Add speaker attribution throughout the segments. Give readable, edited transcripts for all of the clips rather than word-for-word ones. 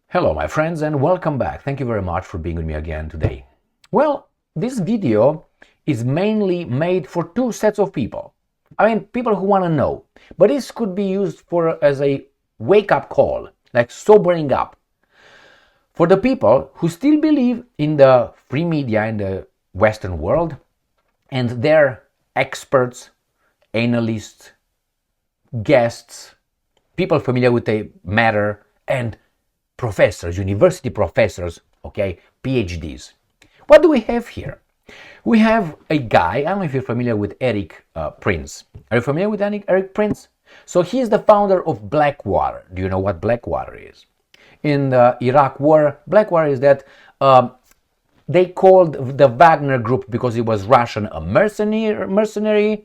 Speaker 1: Hello my friends and welcome back. Thank you very much for being with me again today. Well, this video is mainly made for two sets of people. People who want to know. But this could be used as a wake-up call, like sobering up. For the people who still believe in the free media in the Western world and their experts, analysts, guests, people familiar with the matter, and professors, university professors, okay, PhDs. What do we have here? We have a guy, I don't know if you're familiar with Eric Prince. Are you familiar with Eric Prince? So he is the founder of Blackwater. Do you know what Blackwater is? In the Iraq war, Blackwater is that they called the Wagner group because it was Russian a mercenary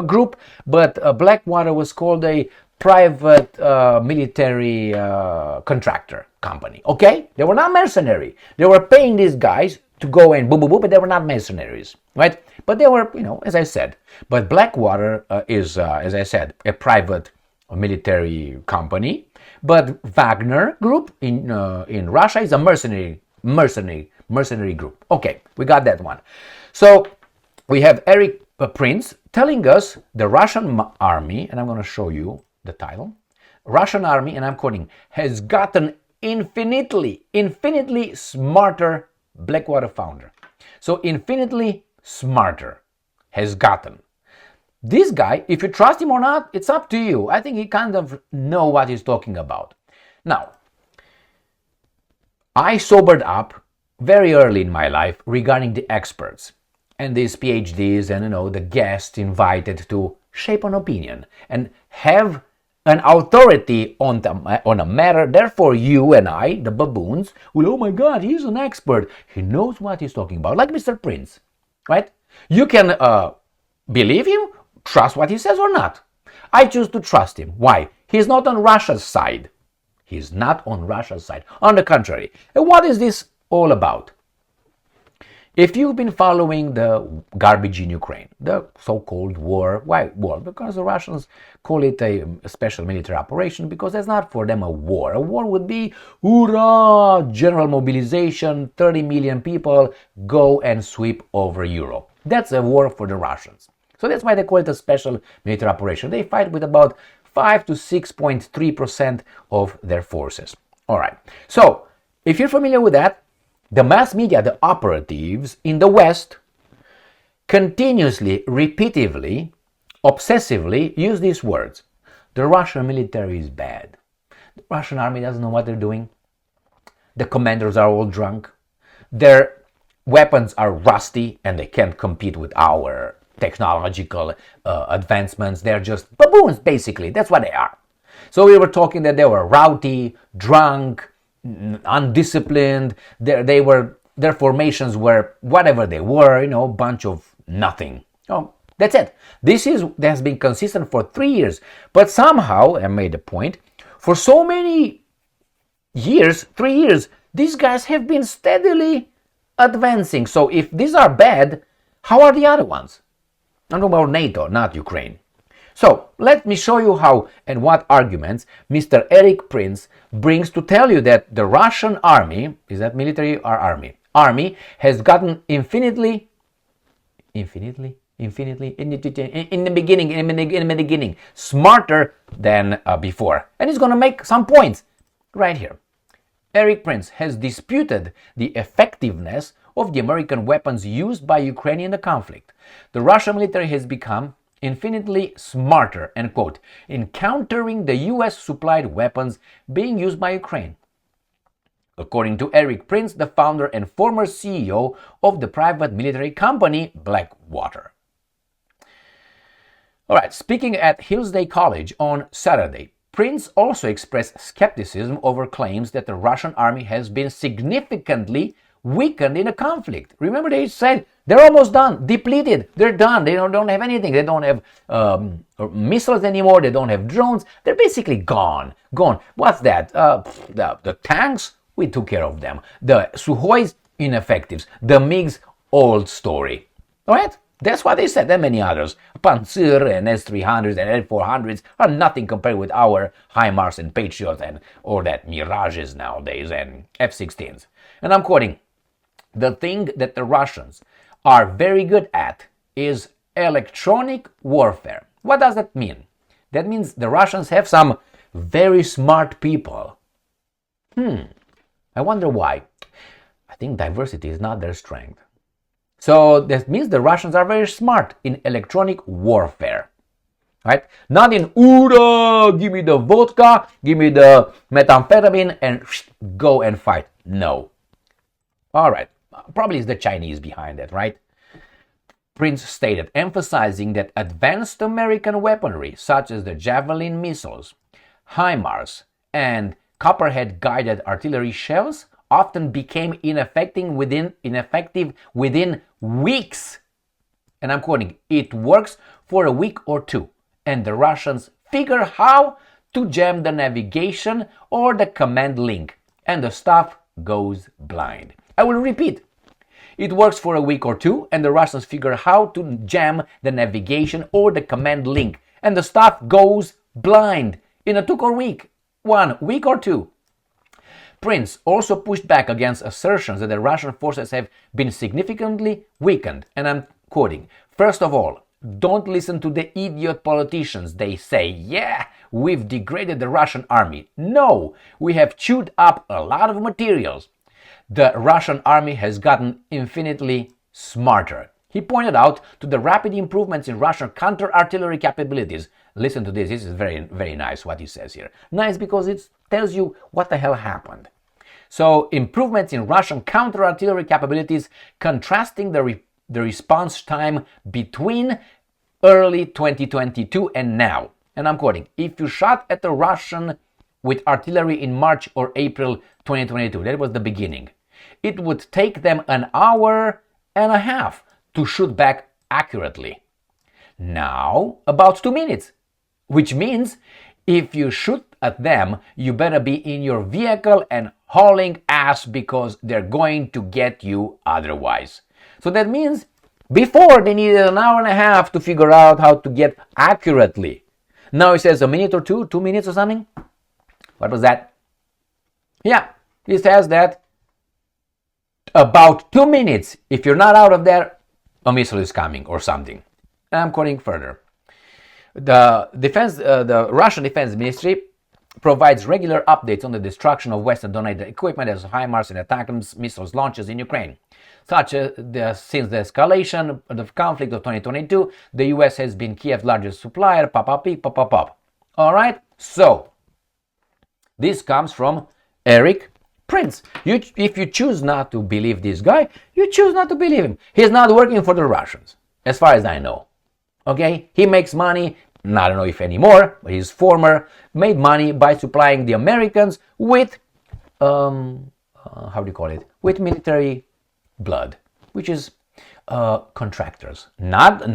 Speaker 1: group, but Blackwater was called a private military contractor company. Okay, they were not mercenary. They were paying these guys to go and boom, boom, boom, but they were not mercenaries, right? But they were, as I said. But Blackwater is, as I said, a private military company. But Wagner group in Russia is a mercenary group. Okay, we got that one. So we have Eric Prince telling us the Russian army, and I'm going to show you the title. Russian army, and I'm quoting, has gotten infinitely smarter. Blackwater founder. So infinitely smarter has gotten. This guy, if you trust him or not, it's up to you. I think he kind of know what he's talking about. Now, I sobered up very early in my life regarding the experts and these PhDs and the guests invited to shape an opinion and have an authority on a matter. Therefore, you and I, the baboons, will, oh my God, he's an expert. He knows what he's talking about, like Mr. Prince, right? You can believe him, trust what he says or not. I choose to trust him. Why? He's not on Russia's side. He's not on Russia's side. On the contrary. And what is this all about? If you've been following the garbage in Ukraine, the so-called war, why war? Because the Russians call it a special military operation because that's not for them a war. A war would be, hoorah, general mobilization, 30 million people go and sweep over Europe. That's a war for the Russians. So that's why they call it a special military operation. They fight with about 5 to 6.3% of their forces. All right. So if you're familiar with that, the mass media, the operatives in the West, continuously, repeatedly, obsessively use these words. The Russian military is bad. The Russian army doesn't know what they're doing. The commanders are all drunk. Their weapons are rusty and they can't compete with our technological advancements. They're just baboons, basically. That's what they are. So we were talking that they were rowdy, drunk, undisciplined. Their formations were whatever they were, a bunch of nothing. Oh, that's it. That has been consistent for 3 years. But somehow, I made a point, for so many years, 3 years, these guys have been steadily advancing. So if these are bad, how are the other ones? I'm talking about NATO, not Ukraine. So let me show you how and what arguments Mr. Eric Prince brings to tell you that the Russian army, is that military or army? Army has gotten infinitely in the beginning, smarter than before. And he's going to make some points right here. Eric Prince has disputed the effectiveness of the American weapons used by Ukraine in the conflict. The Russian military has become infinitely smarter, end quote, in countering the US supplied weapons being used by Ukraine. According to Eric Prince, the founder and former CEO of the private military company Blackwater. All right, speaking at Hillsdale College on Saturday, Prince also expressed skepticism over claims that the Russian army has been significantly weakened in a conflict. Remember, they said they're almost done, depleted, they're done, they don't have anything, they don't have missiles anymore, they don't have drones, they're basically gone. What's that? The tanks, we took care of them. The Sukhois, ineffectives. The MiGs, old story. All right? That's what they said, and many others. Panzer and S-300s and L-400s are nothing compared with our HIMARS and Patriots or that Mirages nowadays and F-16s. And I'm quoting, the thing that the Russians are very good at is electronic warfare. What does that mean? That means the Russians have some very smart people. I wonder why. I think diversity is not their strength. So that means the Russians are very smart in electronic warfare. Right? Not in, "Ura, give me the vodka, give me the methamphetamine and go and fight." No. All right. Probably it's the Chinese behind that, right? Prince stated, emphasizing that advanced American weaponry, such as the Javelin missiles, HIMARS, and Copperhead guided artillery shells, often became ineffective within weeks. And I'm quoting, "It works for a week or two, and the Russians figure how to jam the navigation or the command link, and the stuff goes blind." I will repeat. It works for a week or two, and the Russians figure how to jam the navigation or the command link, and the stuff goes blind in a 1 week or two. Prince also pushed back against assertions that the Russian forces have been significantly weakened, and I'm quoting, "First of all, don't listen to the idiot politicians. They say, yeah, we've degraded the Russian army. No, we have chewed up a lot of materials. The Russian army has gotten infinitely smarter." He pointed out to the rapid improvements in Russian counter-artillery capabilities. Listen to this. This is very, very nice what he says here. Nice because it tells you what the hell happened. So, improvements in Russian counter-artillery capabilities, contrasting the response time between early 2022 and now. And I'm quoting, "If you shot at the Russian with artillery in March or April 2022, that was the beginning, it would take them an hour and a half to shoot back accurately. Now, about 2 minutes, which means if you shoot at them, you better be in your vehicle and hauling ass because they're going to get you otherwise." So that means before they needed an hour and a half to figure out how to get accurately. Now he says a minute or 2 minutes or something. What was that? Yeah, he says that about 2 minutes, if you're not out of there, a missile is coming or something. And I'm quoting further. The Russian Defense Ministry provides regular updates on the destruction of Western donated equipment as HIMARS and ATACMS missiles launches in Ukraine. Since the escalation of the conflict of 2022, the US has been Kiev's largest supplier. All right, so this comes from Eric Prince. If you choose not to believe this guy, you choose not to believe him. He's not working for the Russians, as far as I know. Okay, he makes money. I don't know if anymore, but his former made money by supplying the Americans with with military blood, which is contractors, not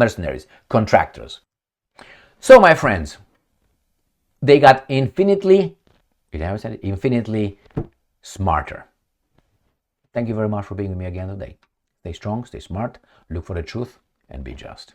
Speaker 1: mercenaries, contractors. So, my friends, they got infinitely smarter. Thank you very much for being with me again today. Stay strong, stay smart, look for the truth, and be just.